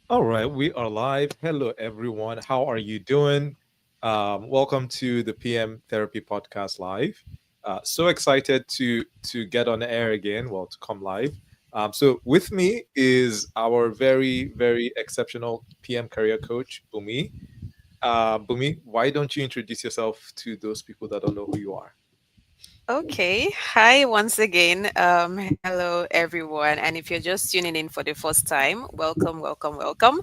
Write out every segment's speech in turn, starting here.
All right, we are live. Hello, everyone. How are you doing? Welcome to the PM Therapy Podcast Live. So excited to get on air again. Well, to come live. So with me is our very exceptional PM career coach, Bumi. Bumi, why don't you introduce yourself to those people that don't know who you are? Okay. Hi, once again. Hello, everyone. And if you're just tuning in for the first time, welcome, welcome, welcome.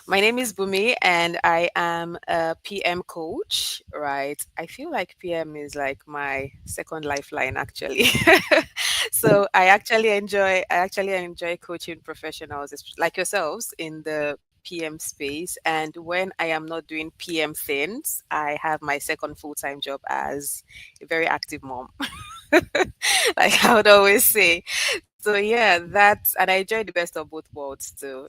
My name is Bumi, and I am a PM coach, right? I feel like PM is like my second lifeline, actually. So I actually enjoy coaching professionals like yourselves in the PM space. And when I am not doing PM things, I have my second full time job as a very active mom. Like I would always say. So yeah, that's and I enjoy the best of both worlds too.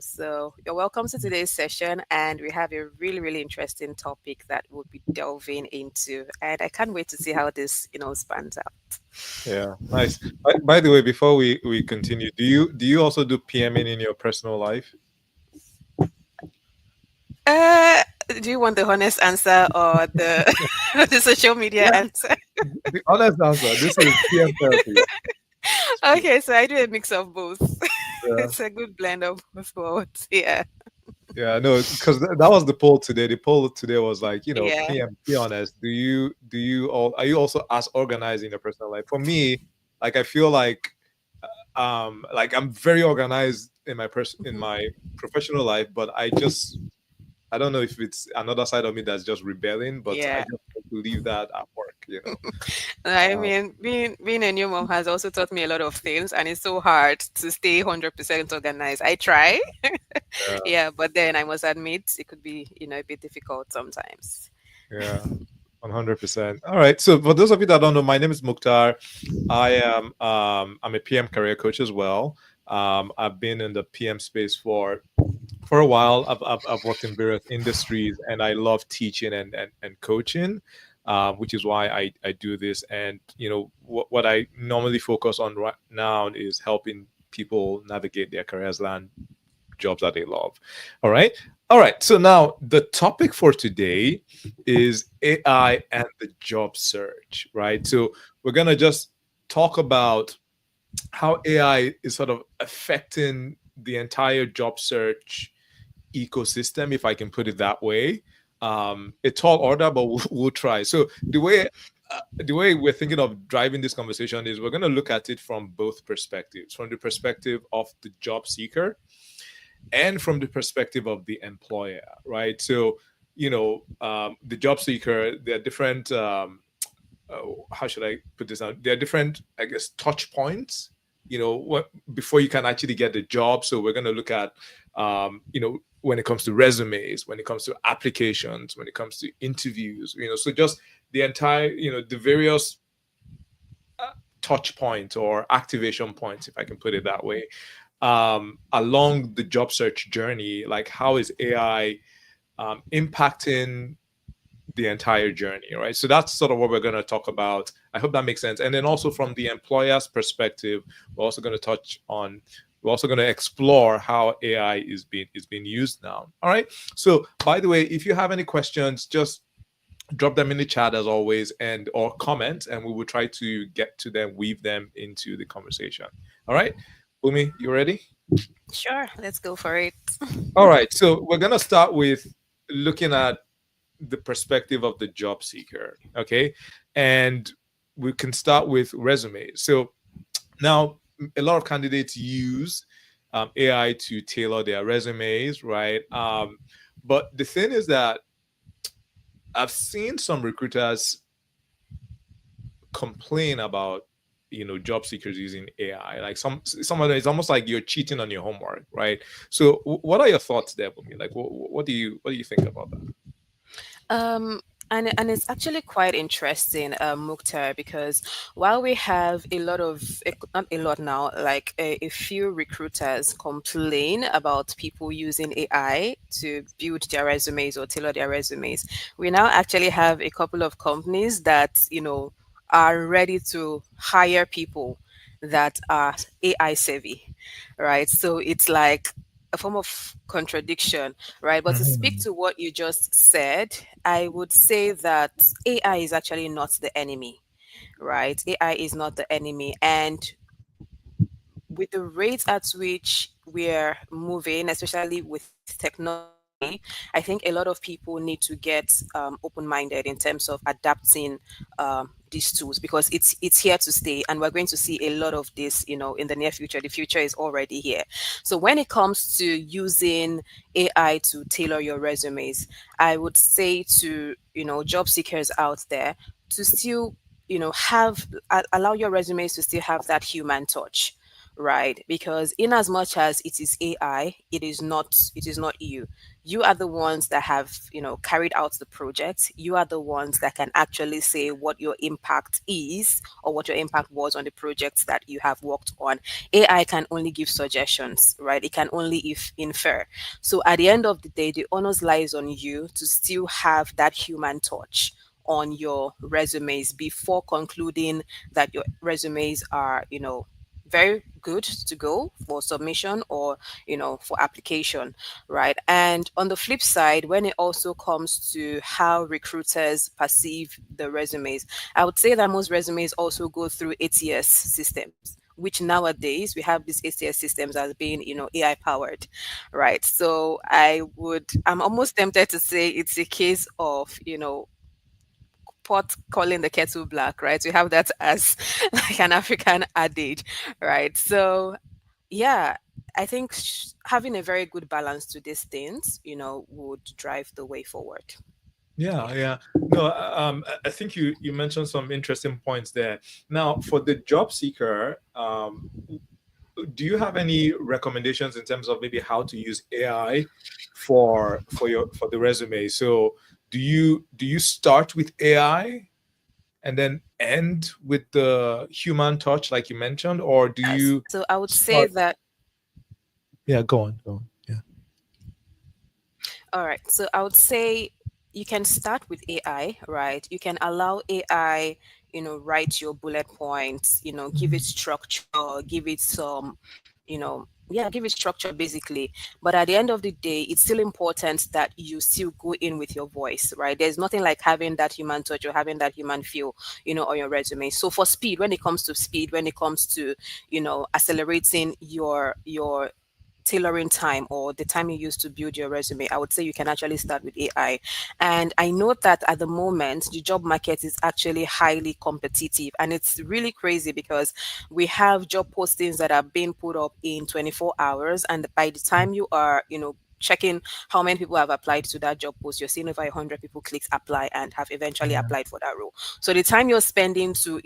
So you're welcome to today's session, and we have a really interesting topic that we'll be delving into. And I can't wait to see how this spans out. Yeah, nice. By the way, before we continue, do you also do PMing in your personal life? Uh do you want the honest answer or the the social media answer? The honest answer. This is PM therapy. Okay, so I do a mix of both. Yeah, It's a good blend of both worlds. Yeah. yeah, no, because that was the poll today. The poll today was like, Yeah. PM. Be honest. Do you all are you also as organized in your personal life? For me, like I feel like I'm very organized in my professional life, but I don't know if it's another side of me that's just rebelling, but I Yeah. just want to leave that at work. I Uh, mean, being a new mom has also taught me a lot of things, and it's so hard to stay 100% organized. I try, yeah, yeah, but then I must admit it could be a bit difficult sometimes. yeah. 100%. All right. So for those of you that don't know, my name is Mukhtar. I'm a PM career coach as well. I've been in the PM space for a while. I've worked in various industries, and I love teaching and coaching, which is why I do this. And what I normally focus on right now is helping people navigate their careers, land jobs that they love. All right. All right. So now the topic for today is AI and the job search, right? So we're going to just talk about how AI is sort of affecting the entire job search ecosystem, if I can put it that way. A tall order, but we'll try. So the way we're thinking of driving this conversation is we're going to look at it from both perspectives, from the perspective of the job seeker and from the perspective of the employer, right? So, the job seeker, there are different, how should I put this out? There are different, I guess, touch points, what before you can actually get the job. So we're going to look at, when it comes to resumes, when it comes to applications, when it comes to interviews, so just the entire, the various touch points or activation points, if I can put it that way, along the job search journey. Like, how is AI impacting the entire journey, right? So that's sort of what we're going to talk about. I hope that makes sense. And then also from the employer's perspective, we're also going to touch on. We're also going to explore how AI is being used now. All right. So, by the way, if you have any questions, just drop them in the chat as always, and or comment, and we will try to get to them, weave them into the conversation. All right. Umi, you ready? Sure, let's go for it. All right. So we're gonna start with looking at the perspective of the job seeker. Okay. And we can start with resumes. So now a lot of candidates use AI to tailor their resumes, right? But the thing is that I've seen some recruiters complain about job seekers using AI. Like some of them, it's almost like you're cheating on your homework, right? So what are your thoughts there, for me? Like what do you think about that? Um, and it's actually quite interesting, Mukhtar, because while we have not a lot now, like a few recruiters complain about people using AI to build their resumes or tailor their resumes, we now actually have a couple of companies that are ready to hire people that are AI savvy, right? So it's like a form of contradiction, right? But to speak Mhm. to what you just said, I would say that AI is actually not the enemy, right? AI is not the enemy. And with the rate at which we're moving, especially with technology, I think a lot of people need to get open-minded in terms of adapting these tools, because it's here to stay, and we're going to see a lot of this, in the near future. The future is already here. So when it comes to using AI to tailor your resumes, I would say to job seekers out there to still have allow your resumes to still have that human touch, right? Because in as much as it is AI, it is not you. You are the ones that have carried out the project. You are the ones that can actually say what your impact is, or what your impact was on the projects that you have worked on. AI can only give suggestions, right? It can only if infer. So at the end of the day, the onus lies on you to still have that human touch on your resumes before concluding that your resumes are very good to go for submission, or for application, right? And on the flip side, when it also comes to how recruiters perceive the resumes, I would say that most resumes also go through ATS systems, which nowadays we have these ATS systems as being AI powered, right? So I'm almost tempted to say it's a case of pot calling the kettle black, right? We have that as like an African adage, right? So yeah, I think having a very good balance to these things, would drive the way forward. Yeah, Yeah. yeah. No, I think you mentioned some interesting points there. Now, for the job seeker, do you have any recommendations in terms of maybe how to use AI for the resume? So, do you start with AI and then end with the human touch, like you mentioned, or do Yes. you So I would say start? that, Yeah, go on, go on. Yeah. all right. So I would say you can start with AI, right? You can allow AI, write your bullet points, give it structure, give it some, yeah, give it structure basically. But at the end of the day, it's still important that you still go in with your voice, right? There's nothing like having that human touch or having that human feel, on your resume. So for speed, when it comes to speed, when it comes to, accelerating your tailoring time, or the time you use to build your resume, I would say you can actually start with AI. And I know that at the moment, the job market is actually highly competitive. And it's really crazy because we have job postings that are being put up in 24 hours. And by the time you are, checking how many people have applied to that job post, you're seeing over 100 people click apply and have eventually Yeah. applied for that role. So the time you're spending to,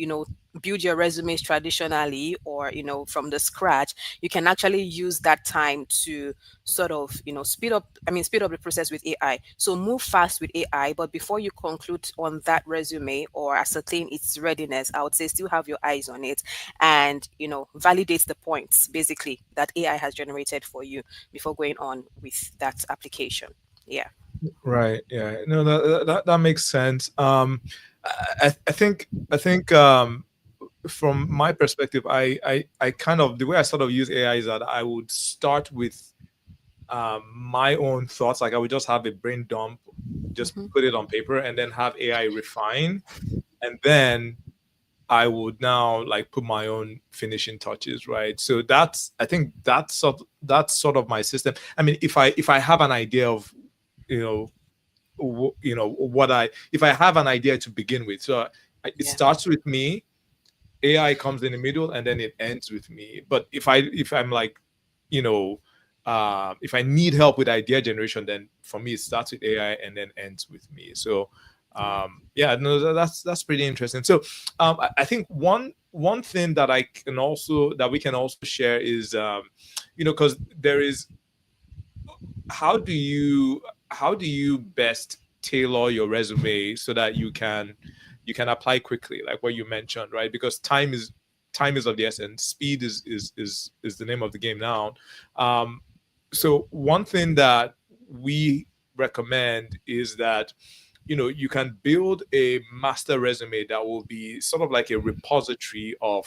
build your resumes traditionally, or from the scratch, you can actually use that time to sort of speed up the process with AI. So move fast with AI, but before you conclude on that resume or ascertain its readiness, I would say still have your eyes on it, and validate the points basically that AI has generated for you before going on with that application. Yeah. Right. Yeah. No, that makes sense. I think from my perspective, I kind of the way I sort of use AI is that I would start with my own thoughts. Like I would just have a brain dump, just Hmm. put it on paper, and then have AI refine, and then I would now like put my own finishing touches, right? So I think that's sort of my system. I mean, if I have an idea of, you know, what I if I have an idea to begin with, so it Yeah. starts with me, AI comes in the middle, and then it ends with me. But if I'm like, you know, if I need help with idea generation, then for me it starts with AI and then ends with me. So Yeah. yeah, no, that's pretty interesting. So I think one thing that we can also share is because there is how do you best tailor your resume so that you can apply quickly, like what you mentioned, right? Because time is of the essence. Speed is the name of the game now. um so one thing that we recommend is that you can build a master resume that will be sort of like a repository of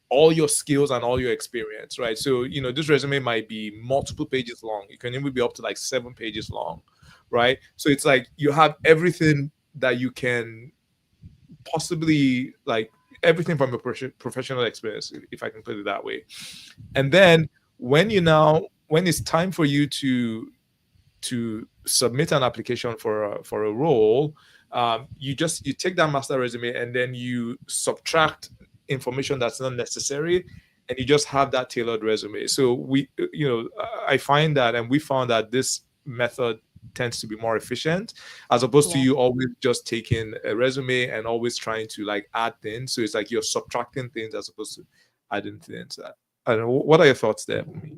all your skills and all your experience, right? So, this resume might be multiple pages long. It can even be up to like 7 pages long, right? So it's like you have everything that you can possibly, like, everything from your professional experience, if I can put it that way. And then when it's time for you to submit an application for a role, you take that master resume and then you subtract information that's not necessary, and you just have that tailored resume. So I find that, and we found that this method tends to be more efficient, as opposed to Yeah. you always just taking a resume and always trying to like add things. So it's like you're subtracting things as opposed to adding things. I don't know. What are your thoughts there, Umi?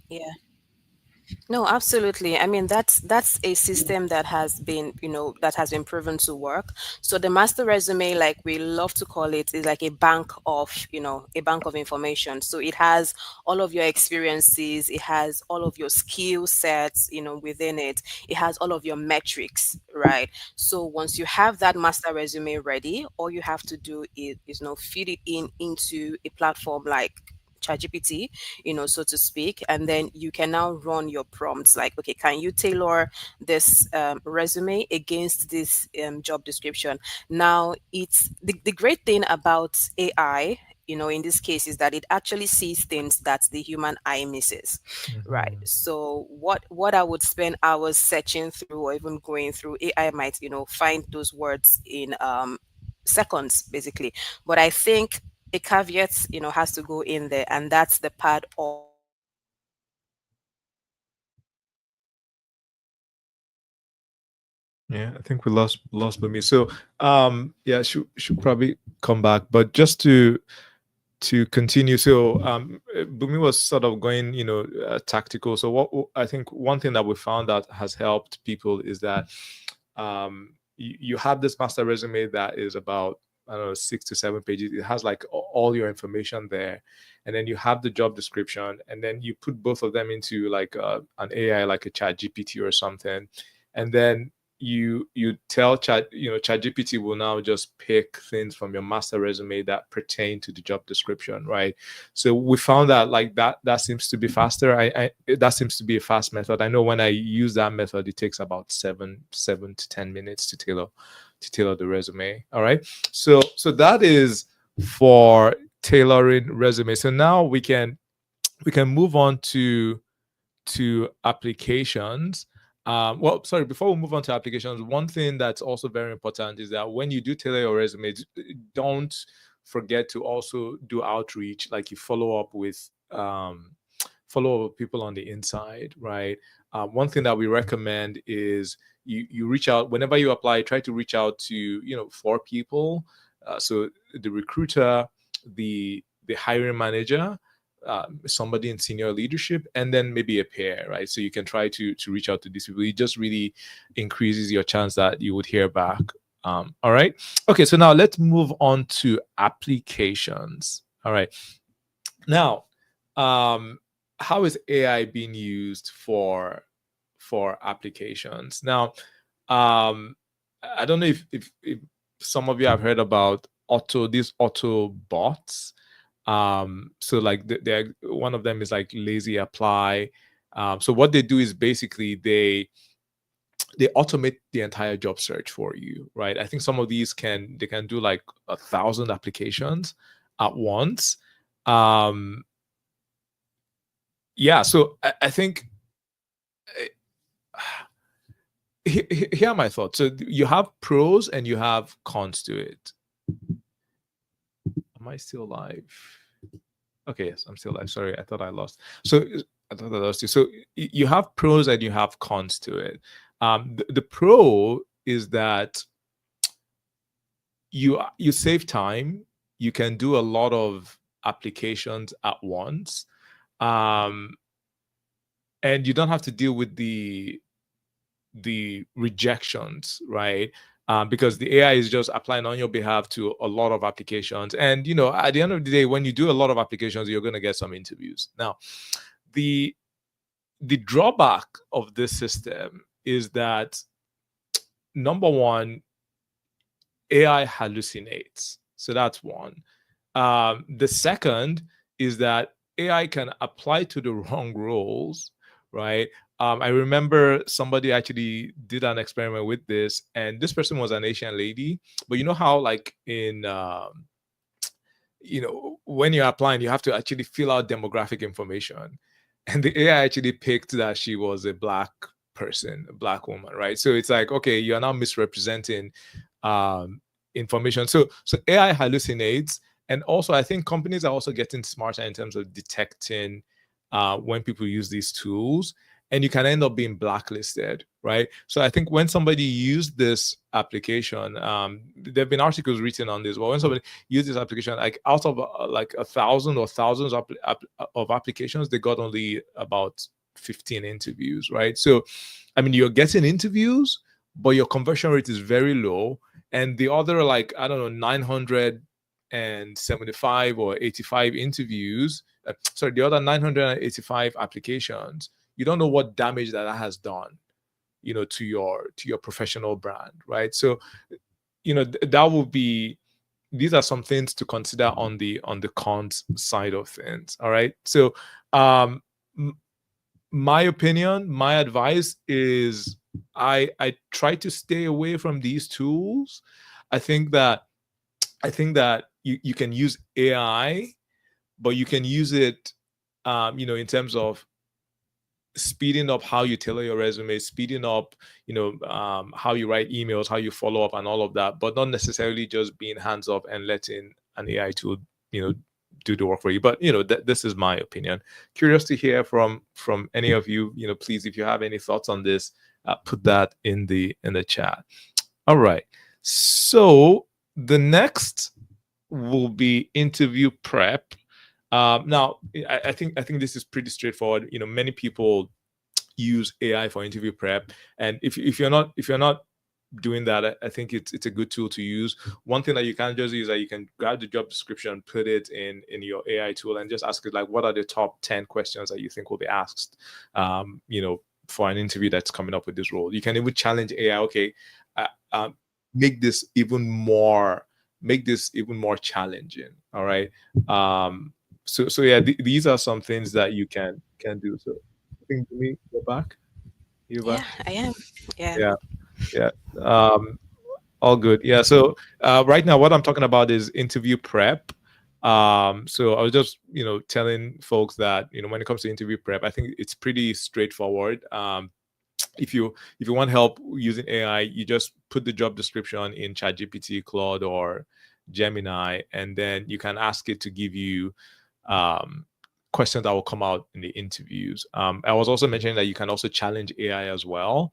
Yeah. No, absolutely. I mean, that's a system that has been, that has been proven to work. So the master resume, like we love to call it, is like a bank of, a bank of information. So it has all of your experiences, it has all of your skill sets, within it. It has all of your metrics, right? So once you have that master resume ready, all you have to do is, feed it into a platform like ChatGPT, so to speak, and then you can now run your prompts like, okay, can you tailor this resume against this job description? Now, it's the great thing about AI, in this case, is that it actually sees things that the human eye misses, right? Mhm. So what I would spend hours searching through or even going through, AI might, find those words in seconds, basically. But I think a caveat, has to go in there, and that's the part of Yeah, I think we lost Bumi. So yeah, should probably come back. But just to continue, so Bumi was sort of going, tactical. So what I think one thing that we found that has helped people is that you have this master resume that is about, I don't know, 6 to 7 pages. It has like all your information there, and then you have the job description, and then you put both of them into like an AI, like a Chat GPT or something, and then you tell ChatGPT will now just pick things from your master resume that pertain to the job description, right? So we found that like that seems to be faster. That seems to be a fast method. I know when I use that method, it takes about 7 to 10 minutes to tailor the resume. All right. So that is for tailoring resume. So now we can move on to applications. Well, sorry, before we move on to applications, one thing that's also very important is that when you do tailor your resume, don't forget to also do outreach, like you follow up with people on the inside, right? One thing that we recommend is you reach out whenever you apply. Try to reach out to 4 people. So the recruiter, the hiring manager, somebody in senior leadership, and then maybe a pair, right? So you can try to reach out to these people. It just really increases your chance that you would hear back. All right. Okay. So now let's move on to applications. All right. Now, how is AI being used for applications? Now, I don't know if some of you have heard about these auto bots. So like they're one of them is like Lazy Apply. So what they do is basically they automate the entire job search for you, right? I think some of these they can do like 1,000 applications at once. um yeah, so I think here are my thoughts. So you have pros and you have cons to it. Am I still live? Okay, yes, I'm still live. Sorry, I thought I lost. So I thought I lost you. So you have pros and you have cons to it. The pro is that you save time. You can do a lot of applications at once, um, and you don't have to deal with the rejections, right? Because the AI is just applying on your behalf to a lot of applications. And at the end of the day, when you do a lot of applications, you're going to get some interviews. Now, the drawback of this system is that, number one, AI hallucinates. So that's one. The second is that AI can apply to the wrong roles, right? I remember somebody actually did an experiment with this, and this person was an Asian lady. But you know how, like in when you're applying, you have to actually fill out demographic information, and the AI actually picked that she was a black person, a black woman, right? So it's like, okay, you're now misrepresenting um, information. So AI hallucinates, and also I think companies are also getting smarter in terms of detecting when people use these tools, and you can end up being blacklisted, right? So I think when somebody used this application, there have been articles written on this, but when somebody use this application, like out of like 1,000 or thousands of applications, they got only about 15 interviews, right? So I mean, you're getting interviews, but your conversion rate is very low, and the other, like, I don't know, 975 or 85 interviews, sorry, the other 985 applications, you don't know what damage that has done, to your professional brand, right? So that would be, these are some things to consider on the cons side of things. All right. So my opinion, my advice is, I try to stay away from these tools. I think that you can use AI, but you can use it in terms of speeding up how you tailor your resume, speeding up, how you write emails, how you follow up, and all of that, but not necessarily just being hands off and letting an AI tool, do the work for you. But this is my opinion. Curious to hear from any of you. Please, if you have any thoughts on this, put that in the chat. All right. So the next will be interview prep. Now, I think this is pretty straightforward. Many people use AI for interview prep, and if you're not doing that, I think it's a good tool to use. One thing that you can just use, that you can grab the job description, put it in your AI tool, and just ask it, like, what are the top 10 questions that you think will be asked, for an interview that's coming up with this role. You can even challenge AI. Okay, make this even more challenging. All right. So yeah, these are some things that you can do. So I think, me, you're back. You back? Yeah, I am. Yeah. Yeah, yeah. All good. Yeah. So right now, what I'm talking about is interview prep. So I was just telling folks that when it comes to interview prep, I think it's pretty straightforward. If you want help using AI, you just put the job description in ChatGPT, Claude, or Gemini, and then you can ask it to give you questions that will come out in the interviews. I was also mentioning that you can also challenge AI as well,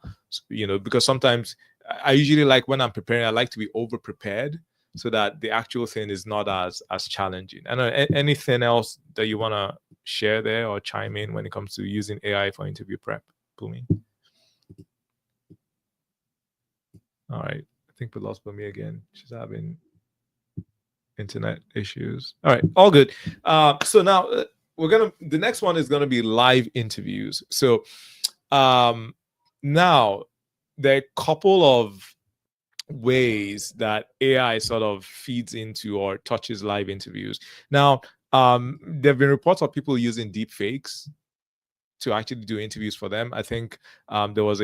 because sometimes I usually, like, when I'm preparing, I like to be over prepared so that the actual thing is not as challenging. And anything else that you want to share there or chime in when it comes to using AI for interview prep, Bumi? All right, I think we lost Bumi again. She's having internet issues. All right, all good. So now the next one is gonna be live interviews. So now there are a couple of ways that AI sort of feeds into or touches live interviews. Now, there have been reports of people using deep fakes to actually do interviews for them. I think there was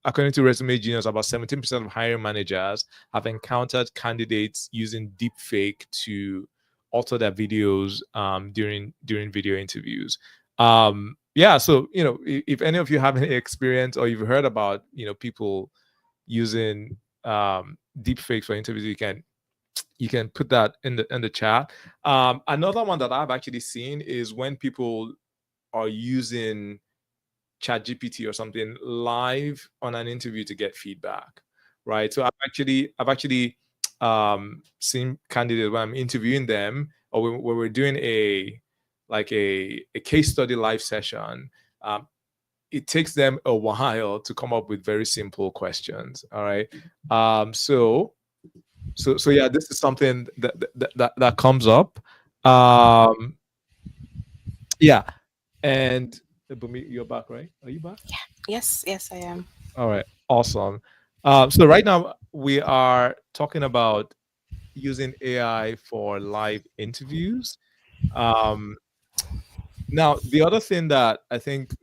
according to Resume Genius, about 17% of hiring managers have encountered candidates using deepfake to alter their videos during video interviews. Yeah, so if any of you have any experience, or you've heard about people using deepfakes for interviews, you can put that in the chat. Another one that I've actually seen is when people are using ChatGPT or something live on an interview to get feedback, right? So I've actually seen candidates when I'm interviewing them, or when we're doing a case study live session. It takes them a while to come up with very simple questions. All right. So yeah, this is something that comes up. Yeah, and Bumi, you're back, right? Are you back? Yes, I am. All right, awesome. So right now we are talking about using AI for live interviews. Um, Now, the other thing that I think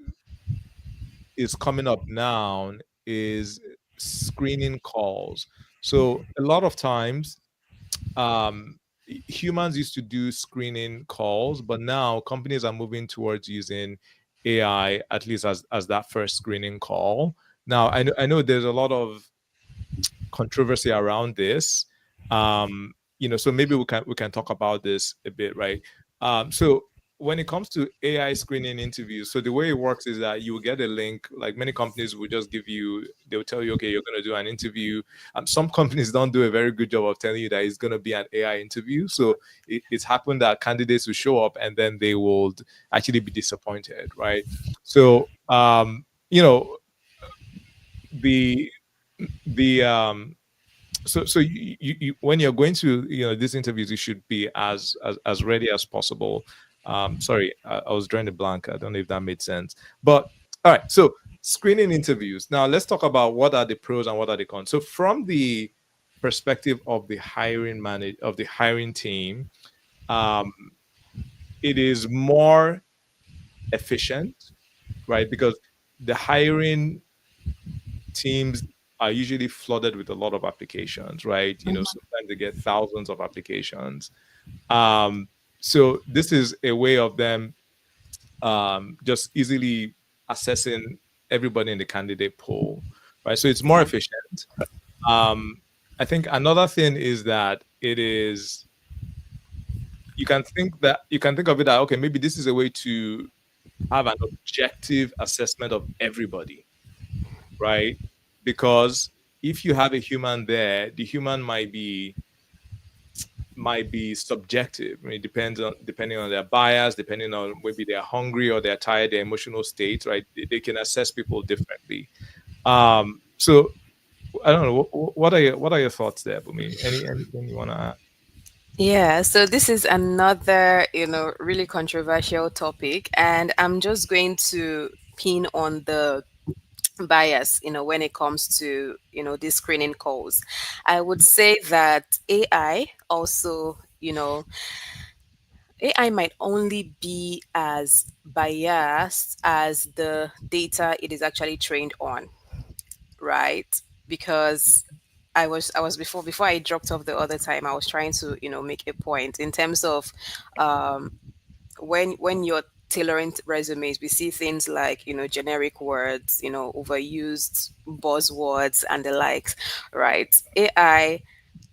is coming up now is screening calls. So a lot of times, humans used to do screening calls, but now companies are moving towards using AI at least as that first screening call. Now, I know there's a lot of controversy around this. So maybe we can talk about this a bit, right? So when it comes to AI screening interviews, so the way it works is that you will get a link. Like many companies will just give you, they'll tell you, okay, you're going to do an interview. Some companies don't do a very good job of telling you that it's going to be an AI interview. So it's happened that candidates will show up and then they will actually be disappointed, right? So the the so when you're going to these interviews, you should be as ready as possible. Sorry, I was drawing a blank. I don't know if that made sense, but all right. So screening interviews. Now let's talk about what are the pros and what are the cons. So from the perspective of the hiring team, um, it is more efficient, right? Because the hiring teams are usually flooded with a lot of applications, right? Sometimes they get thousands of applications. Um, so this is a way of them just easily assessing everybody in the candidate pool, right? So it's more efficient. Um, I think another thing is that it is you can think of it that okay, maybe this is a way to have an objective assessment of everybody, right? Because if you have a human there, the human might be subjective. I mean, it depends on depending on their bias, depending on maybe they're hungry or they're tired, their emotional state, right? They can assess people differently. So I don't know. What are your thoughts there, Bumi? Anything you want to add? Yeah, so this is another, really controversial topic, and I'm just going to pin on the bias, when it comes to, these screening calls. I would say that AI might only be as biased as the data it is actually trained on, right? Because I was before I dropped off the other time, I was trying to, make a point in terms of um when you're tailoring resumes, we see things like, generic words, overused buzzwords and the likes, right? AI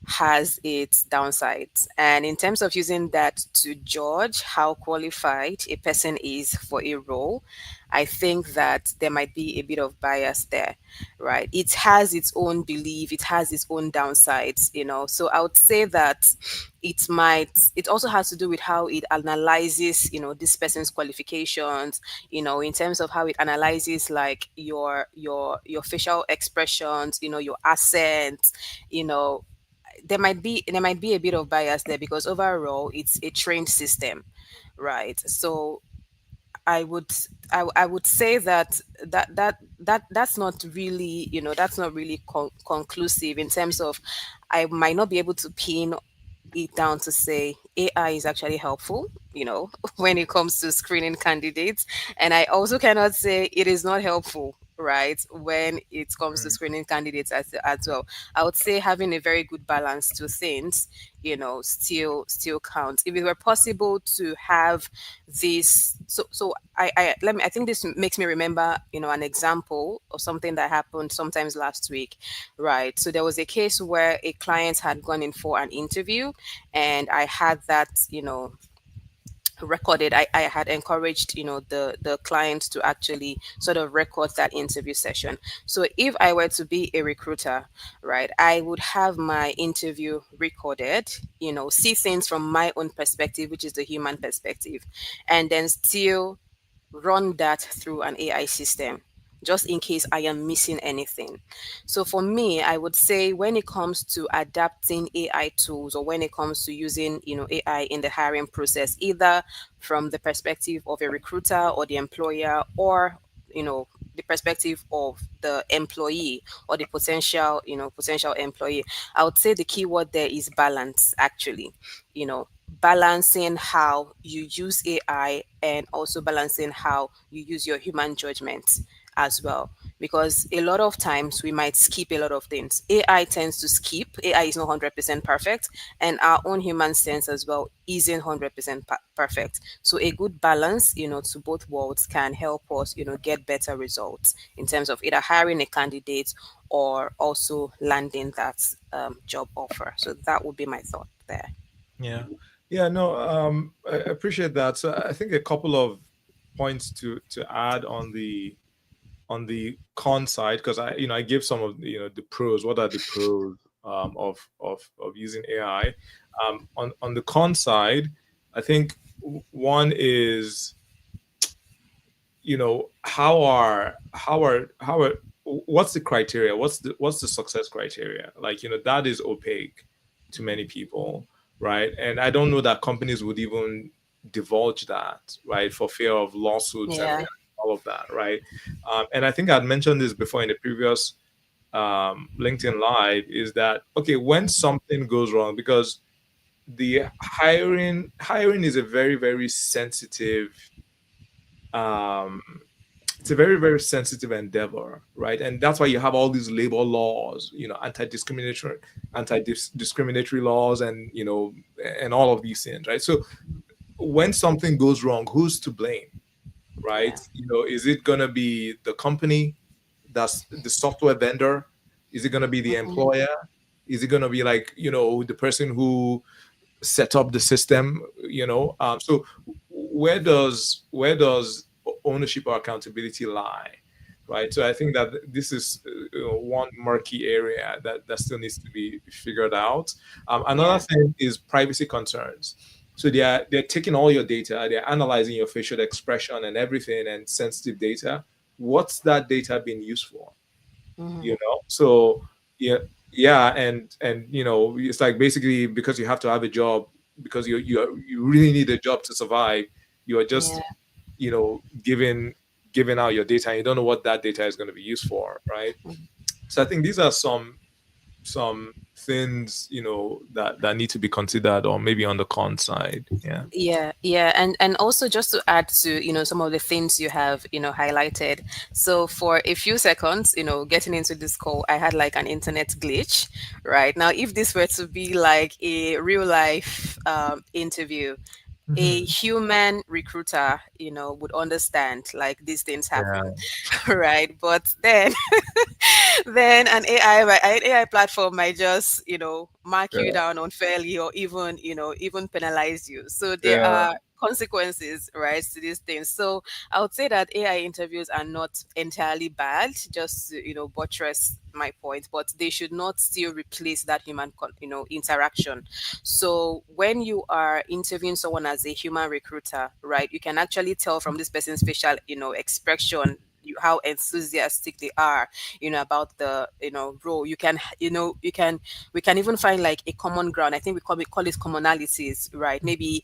has its downsides. And in terms of using that to judge how qualified a person is for a role, I think that there might be a bit of bias there, right? It has its own belief, it has its own downsides, So I would say that it also has to do with how it analyzes, this person's qualifications, in terms of how it analyzes like your facial expressions, your accent, you know, there might be a bit of bias there because overall it's a trained system, right? So I would I would say that's not really, that's not really conclusive in terms of I might not be able to pin it down to say AI is actually helpful, when it comes to screening candidates. And I also cannot say it is not helpful, right, when it comes to Mm. screening candidates as well. I would say having a very good balance to things, still counts. If it were possible to have this, so I think this makes me remember, an example of something that happened sometimes last week, right? So there was a case where a client had gone in for an interview, and I had that, recorded. I had encouraged, the client to actually sort of record that interview session. So if I were to be a recruiter, right, I would have my interview recorded, see things from my own perspective, which is the human perspective, and then still run that through an AI system just in case I am missing anything. So for me, I would say when it comes to adapting AI tools, or when it comes to using, AI in the hiring process, either from the perspective of a recruiter or the employer, or, you know, the perspective of the employee or the potential, potential employee, I would say the key word there is balance, actually. Balancing how you use AI and also balancing how you use your human judgment as well. Because a lot of times we might skip a lot of things. AI tends to skip. AI is not 100% perfect, and our own human sense as well isn't 100% perfect. So a good balance, to both worlds can help us, get better results in terms of either hiring a candidate or also landing that job offer. So that would be my thought there. Yeah. Yeah, no, I appreciate that. So I think a couple of points to add on the con side, because I give some of the pros. What are the pros of using AI? On the con side, I think one is, how are what's the criteria? What's the success criteria? Like, that is opaque to many people, right? And I don't know that companies would even divulge that, right, for fear of lawsuits and Yeah. all of that, right? And I think I'd mentioned this before in the previous LinkedIn Live, is that okay when something goes wrong, because the hiring is a very, very sensitive, um, it's a very, very sensitive endeavor, right? And that's why you have all these labor laws, anti-discriminatory laws, and and all of these things, right? So when something goes wrong, who's to blame, right? Yeah. Is it gonna be the company, that's the software vendor? Is it gonna be the Mhm. employer? Is it gonna be, like, the person who set up the system? So where does ownership or accountability lie, right? So I think that this is one murky area that still needs to be figured out. Another Yeah. thing is privacy concerns. So they're taking all your data, they're analyzing your facial expression and everything, and sensitive data. What's that data being used for? So yeah. Yeah, and it's like, basically, because you have to have a job, because you really need a job to survive, you are Yeah. just giving out your data, and you don't know what that data is going to be used for, right? So I think these are some things that need to be considered, or maybe on the con side. Yeah. Yeah, yeah, and also just to add to some of the things you have highlighted. So for a few seconds, getting into this call, I had like an internet glitch. Right now, if this were to be like a real life interview, a Hmm. human recruiter, would understand like these things happen, Yeah. right? But then, then an AI platform might just, mark you Yeah. down unfairly or even, even penalize you. So there Yeah. are consequences, right, to these things. So I would say that AI interviews are not entirely bad, just to, buttress my point, but they should not still replace that human, interaction. So when you are interviewing someone as a human recruiter, right, you can actually tell from this person's facial, expression, how enthusiastic they are, about the, role. You can, we can even find like a common ground. I think we call it commonalities, right? Maybe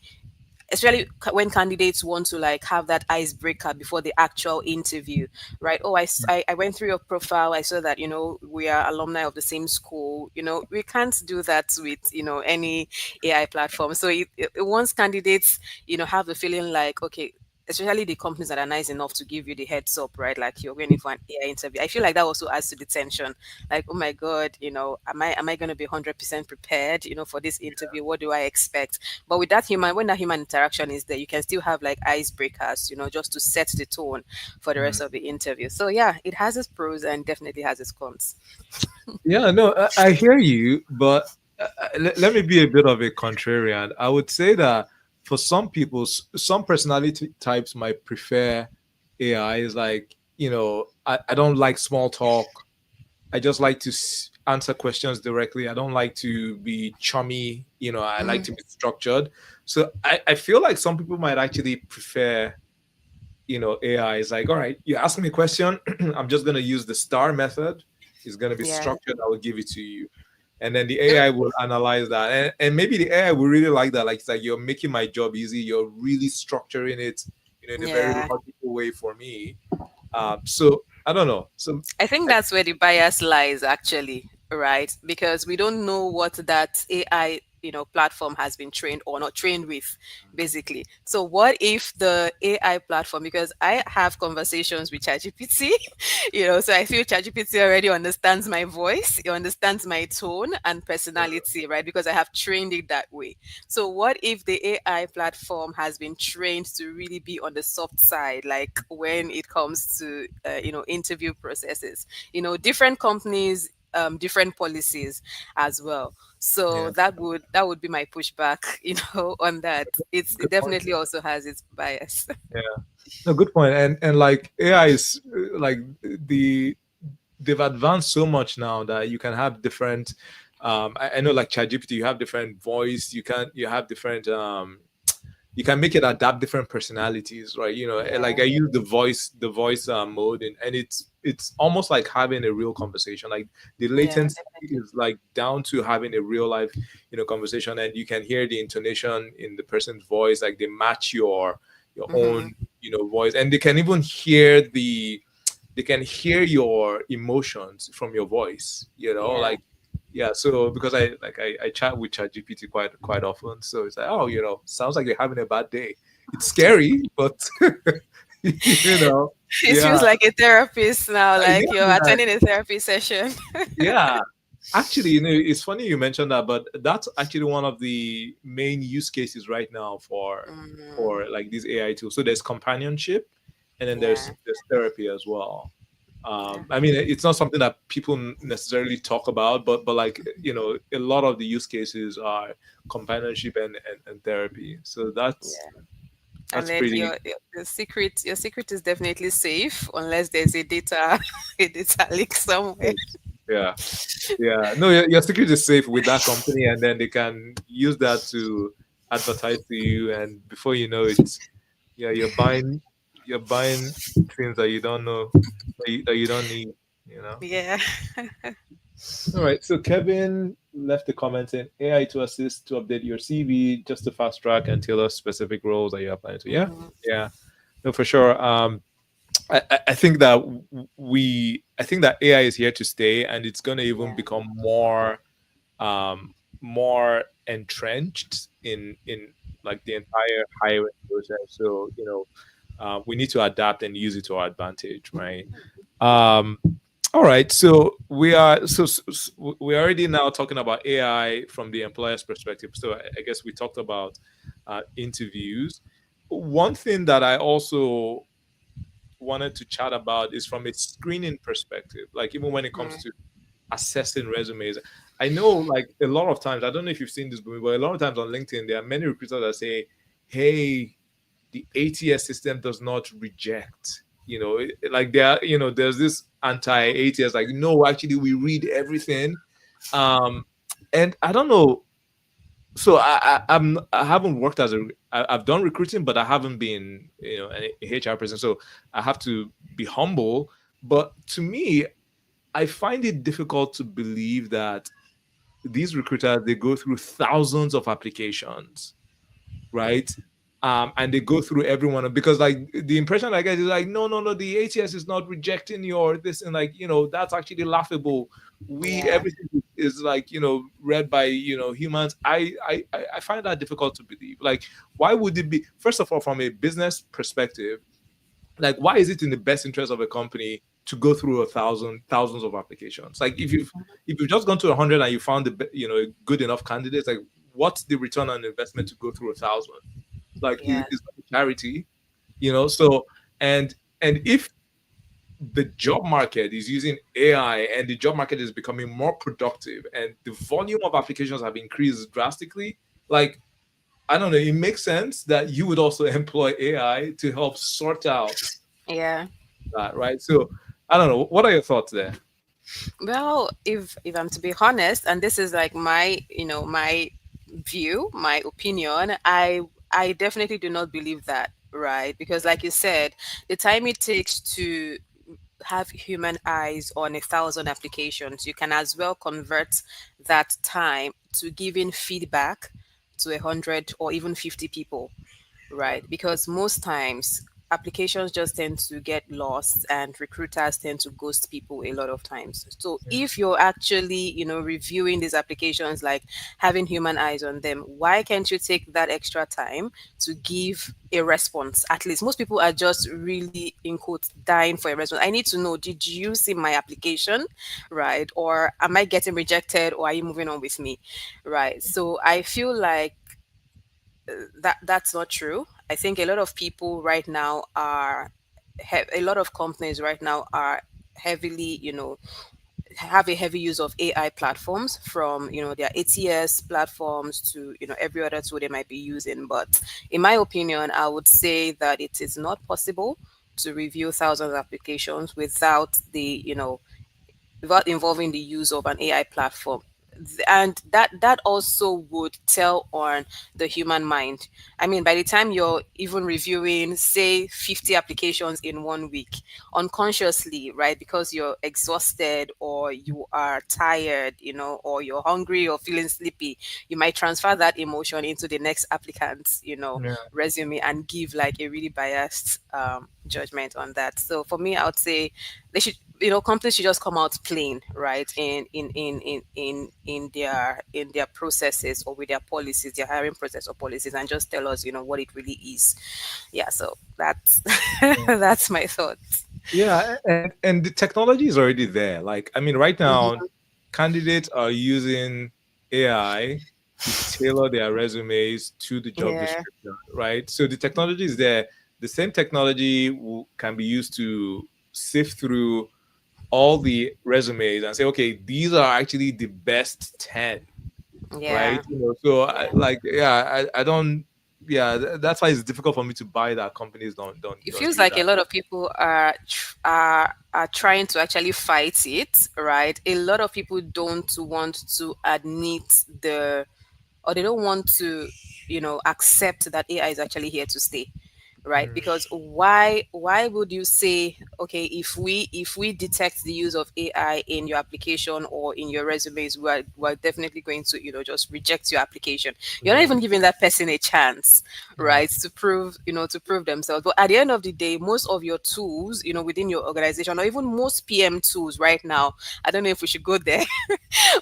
especially when candidates want to like have that icebreaker before the actual interview, right? Oh, I went through your profile, I saw that we are alumni of the same school. We can't do that with any AI platform. So it wants candidates have the feeling like, okay, especially the companies that are nice enough to give you the heads up, right? Like you're going in for an AI interview. I feel like that also adds to the tension. Like, oh my God, am I going to be 100% prepared, for this interview? What do I expect? But with that human, when that human interaction is there, you can still have like icebreakers, just to set the tone for the rest Mhm. of the interview. So yeah, it has its pros and definitely has its cons. Yeah, no, I hear you, but let me be a bit of a contrarian. I would say that for some people, some personality types might prefer AI. Is like, I don't like small talk. I just like to answer questions directly. I don't like to be chummy. I like Mm, to be structured. So I feel like some people might actually prefer, AI. Is like, all right, you ask me a question, I'm just going to use the star method. It's going to be yeah. structured. I will give it to you. And then the AI will analyze that. And maybe the AI will really like that. Like, it's like, you're making my job easy. You're really structuring it, in a very Yeah. logical way for me. So I don't know. So I think that's where the bias lies, actually, right? Because we don't know what that AI, platform has been trained or not trained with, basically. So what if the AI platform, because I have conversations with ChatGPT, so I feel ChatGPT already understands my voice, it understands my tone and personality, right? Because I have trained it that way. So what if the AI platform has been trained to really be on the soft side, like when it comes to interview processes? Different companies, different policies as well. So yeah, that would be my pushback, on that. It good point. definitely also has its bias. Yeah, no, good point. And like AI is like the they've advanced so much now that you can have different. I know like ChatGPT, you have different voice. You have different you can make it adapt different personalities, right? Like Yeah, I use the voice mode, and it's almost like having a real conversation. Like the yeah, latency definitely. is like down to having a real life, conversation, and you can hear the intonation in the person's voice, like they match your Hmm. own, voice, and they can hear your emotions from your voice, Yeah. like yeah. So because I chat with ChatGPT quite often, so it's like, oh, sounds like you're having a bad day. It's scary, but you know It yeah. feels like a therapist now, like you're Yeah, attending a therapy session. yeah. Actually, it's funny you mentioned that, but that's actually one of the main use cases right now for Hmm. for like these AI tools. So there's companionship, and then there's Yeah. there's therapy as well. Yeah. I mean, it's not something that people necessarily talk about, but like a lot of the use cases are companionship and therapy. So that's Yeah. And that's then pretty. your secret is definitely safe unless there's a data a data leak somewhere. Yeah, yeah. No, your secret is safe with that company, and then they can use that to advertise to you, and before you know it, yeah, you're buying things that you don't know that you don't need. You know. Yeah. All right. So Kevin left a comment saying AI to assist to update your CV just to fast track and tailor specific roles that you're applying to. Yeah. Hmm. Yeah. No, for sure. I think that I think that AI is here to stay, and it's going to even Yeah. become more entrenched in like the entire hiring process. So we need to adapt and use it to our advantage, right? Um, all right, so we're already now talking about AI from the employer's perspective. So I guess we talked about interviews. One thing that I also wanted to chat about is from a screening perspective, like even when it comes to assessing resumes. I know, like a lot of times, I don't know if you've seen this movie, but a lot of times on LinkedIn, there are many recruiters that say, "Hey, the ATS system does not reject." Like there's this anti-ATS, like, no, actually, we read everything. Um, and I don't know. So I haven't worked I've done recruiting, but I haven't been an HR person. So I have to be humble. But to me, I find it difficult to believe that these recruiters, they go through thousands of applications, right? And they go through everyone, because like the impression I get is like, no, no, no, the ATS is not rejecting your this, and like that's actually laughable. We Yeah. Everything is like read by humans. I find that difficult to believe. Like, why would it be? First of all, from a business perspective, like, why is it in the best interest of a company to go through thousands of applications? Like, if you've just gone to 100 and you found a good enough candidates, like, what's the return on investment to go through 1,000? Like, Yeah. it's not a charity, so, and if the job market is using AI and the job market is becoming more productive and the volume of applications have increased drastically, like, I don't know, it makes sense that you would also employ AI to help sort out Yeah. that, right? So I don't know. What are your thoughts there? Well, if I'm to be honest, and this is like my view, my opinion, I definitely do not believe that, right? Because like you said, the time it takes to have human eyes on 1,000 applications, you can as well convert that time to giving feedback to 100 or even 50 people, right? Because most times applications just tend to get lost and recruiters tend to ghost people a lot of times. So Yeah. if you're actually, reviewing these applications, like having human eyes on them, why can't you take that extra time to give a response? At least most people are just really, in quotes, dying for a response. I need to know, did you see my application? Right? Or am I getting rejected, or are you moving on with me? Right. So I feel like that's not true. I think a lot of people right now are a lot of companies right now are heavily, have a heavy use of AI platforms, from their ATS platforms to every other tool they might be using. But in my opinion, I would say that it is not possible to review thousands of applications without involving the use of an AI platform. And that also would tell on the human mind. I mean, by the time you're even reviewing, say, 50 applications in 1 week, unconsciously, right, because you're exhausted or you are tired, or you're hungry or feeling sleepy, you might transfer that emotion into the next applicant's, Yeah. resume, and give like a really biased judgment on that. So for me, I would say they should, companies should just come out plain, right, in their processes, or with their policies, their hiring process or policies, and just tell us what it really is. Yeah, so that's that's my thoughts. Yeah, and the technology is already there. Like, I mean, right now, Hmm. candidates are using AI to tailor their resumes to the job Yeah. description, right? So the technology is there. The same technology can be used to sift through all the resumes and say, okay, these are actually the best 10, Yeah. right? So Yeah. I don't, yeah, that's why it's difficult for me to buy that companies It don't feels do like a that. lot of people are trying to actually fight it, right? A lot of people don't want to admit or they don't want to, accept that AI is actually here to stay, right? Mm, Because why would you say, okay, if we detect the use of AI in your application or in your resumes, we're definitely going to, just reject your application. You're not yeah, even giving that person a chance, yeah, right, to prove themselves. But at the end of the day, most of your tools, within your organization, or even most PM tools right now, I don't know if we should go there,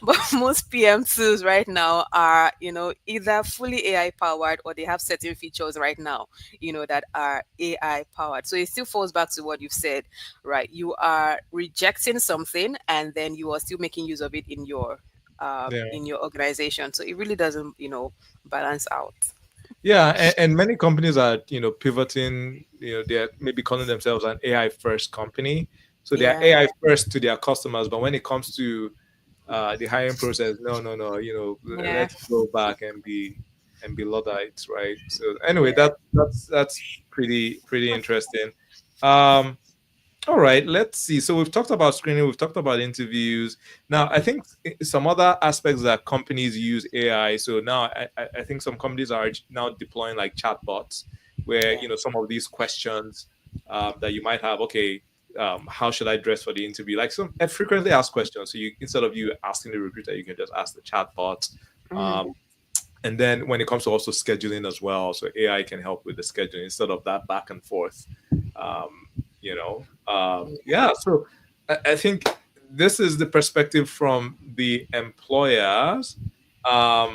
but most PM tools right now are, either fully AI powered, or they have certain features right now, that are AI powered. So it still falls back to what you've said, right? You are rejecting something, and then you are still making use of it yeah. in your organization. So it really doesn't, balance out. Yeah, and many companies are, pivoting, they're maybe calling themselves an AI first company. So they're Yeah. AI first to their customers, but when it comes to the hiring process, no, no, no, Yeah. let's go back and be Luddites, right? So anyway, Yeah. that's pretty interesting. Um, all right, let's see. So we've talked about screening, we've talked about interviews. Now, I think some other aspects that companies use AI. So now I think some companies are now deploying like chatbots, where Yeah. some of these questions that you might have. Okay, how should I dress for the interview? Like some frequently asked questions. So you, instead of you asking the recruiter, you can just ask the chatbot. Mhm. Um, and then when it comes to also scheduling as well, so AI can help with the scheduling instead of that back and forth. Yeah. So I think this is the perspective from the employers. I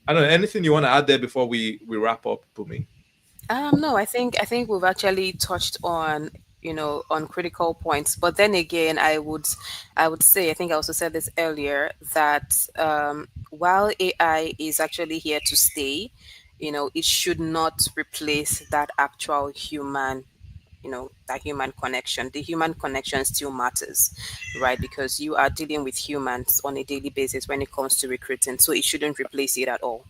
don't know, anything you want to add there before we wrap up, Bumi? No, I think we've actually touched on, on critical points. But then again, I would say, I think I also said this earlier, that while AI is actually here to stay, it should not replace that actual human, that human connection. The human connection still matters, right? Because you are dealing with humans on a daily basis when it comes to recruiting, so it shouldn't replace it at all.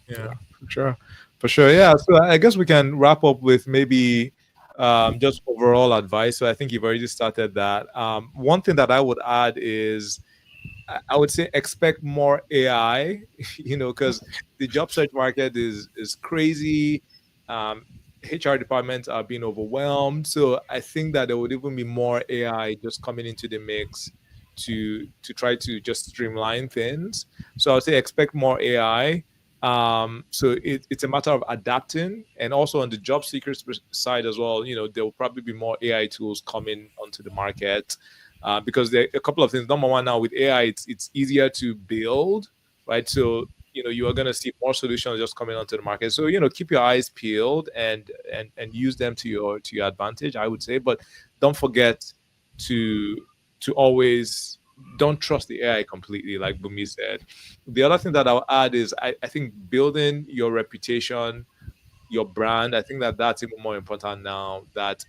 Yeah, for sure. For sure. Yeah. So I guess we can wrap up with maybe just overall advice. So I think you've already started that. One thing that I would add is I would say expect more AI, because the job search market is crazy. Um, HR departments are being overwhelmed. So I think that there would even be more AI just coming into the mix to try to just streamline things. So I would say expect more AI. So it's a matter of adapting, and also on the job seekers side as well. There will probably be more AI tools coming onto the market, because there are a couple of things. Number one, now with AI, it's easier to build, right? So you are going to see more solutions just coming onto the market. So keep your eyes peeled and use them to your advantage, I would say. But don't forget to always, don't trust the AI completely, like Bumi said. The other thing that I'll add is I think building your reputation, your brand. I think that that's even more important now that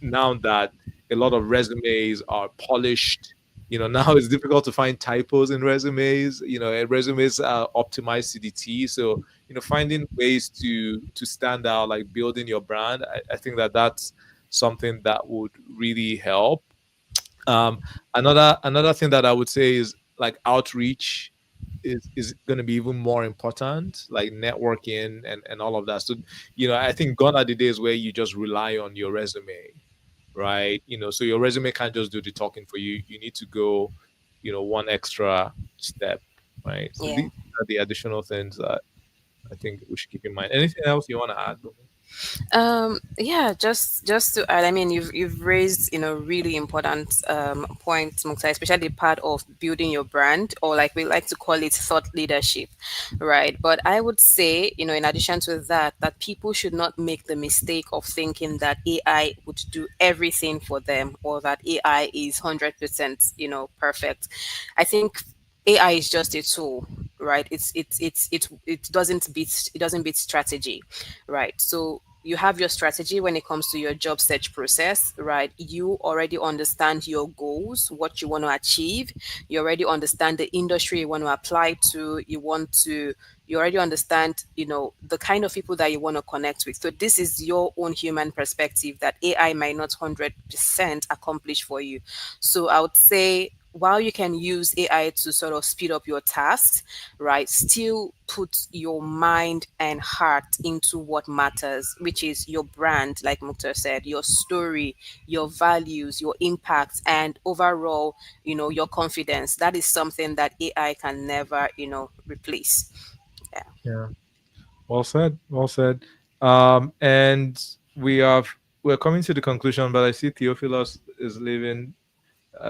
a lot of resumes are polished. Now it's difficult to find typos in resumes. And resumes are optimized to the T. So finding ways to stand out, like building your brand. I think that that's something that would really help. Another thing that I would say is like outreach is going to be even more important, like networking and all of that. So I think gone are the days where you just rely on your resume, right? So your resume can't just do the talking for you. You need to go one extra step, right? So Yeah. these are the additional things that I think we should keep in mind. Anything else you want to add? Yeah, just to add, I mean, you've raised really important points, Mukta, especially part of building your brand, or like we like to call it thought leadership, right? But I would say, in addition to that, that people should not make the mistake of thinking that AI would do everything for them, or that AI is 100%, perfect. I think AI is just a tool, right? It doesn't beat strategy, right? So you have your strategy when it comes to your job search process, right? You already understand your goals, what you want to achieve. You already understand the industry you want to apply to. You already understand, the kind of people that you want to connect with. So this is your own human perspective that AI might not 100% accomplish for you. So I would say, while you can use AI to sort of speed up your tasks, right, still put your mind and heart into what matters, which is your brand, like Mukhtar said, your story, your values, your impact, and overall, your confidence. That is something that AI can never, replace. Yeah. Yeah. Well said. Well said. And we're coming to the conclusion, but I see Theophilus is leaving.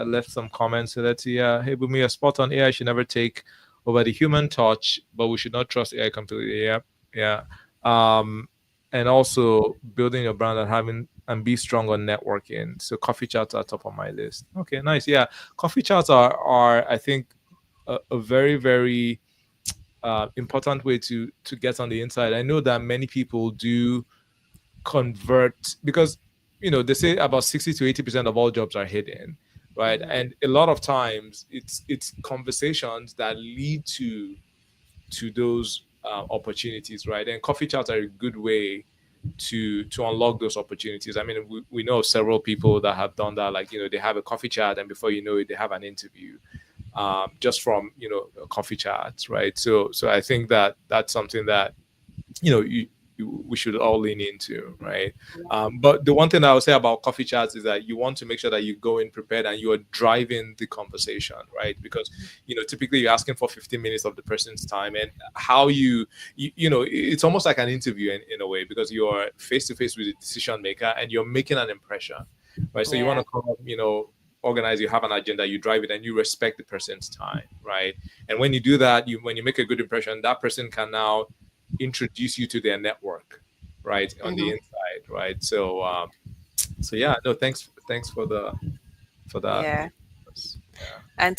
Left some comments. So let's see. Yeah, hey, Bumi, you're spot on. AI should never take over the human touch, but we should not trust AI completely. Yeah, yeah. And also building your brand and having and be strong on networking. So coffee chats are top of my list. Okay, nice. Yeah, coffee chats are I think a very very important way to get on the inside. I know that many people do convert, because they say about 60 to 80% of all jobs are hidden, right? Mhm. And a lot of times it's conversations that lead to those opportunities, right? And coffee chats are a good way to unlock those opportunities. I mean, we know of several people that have done that, like they have a coffee chat and before you know it they have an interview, just from coffee chats, right? So I think that that's something that you know you, we should all lean into, right? But the one thing I would say about coffee chats is that you want to make sure that you go in prepared and you are driving the conversation, right? Because typically you're asking for 15 minutes of the person's time, and how it's almost like an interview in a way, because you're face to face with the decision maker and you're making an impression, right? So you want Yeah. to come up, organize, you have an agenda, you drive it, and you respect the person's time, right? And when you do that, when you make a good impression, that person can now introduce you to their network, right, on the Hmm. inside, right? So yeah, no, thanks for that. Yeah. Yeah, And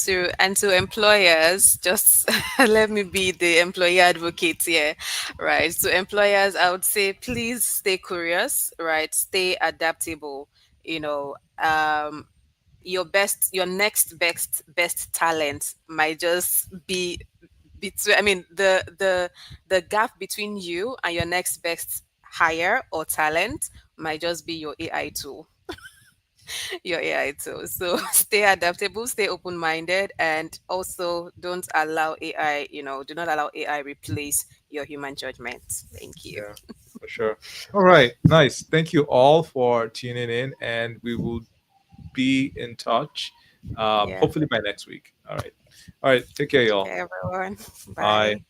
to employers, just let me be the employee advocate here, right? To employers, I would say, please stay curious, right? Stay adaptable. You know, your next best talent might just be between. I mean, the gap between you and your next best hire or talent might just be your AI tool. Your AI too. So stay adaptable, stay open minded, and also don't allow AI, do not allow AI replace your human judgment. Thank you. yeah, for sure. All right, nice. Thank you all for tuning in, and we will be in touch, Yeah. hopefully by next week. All right, take care, Take y'all. care, everyone. Bye. Bye.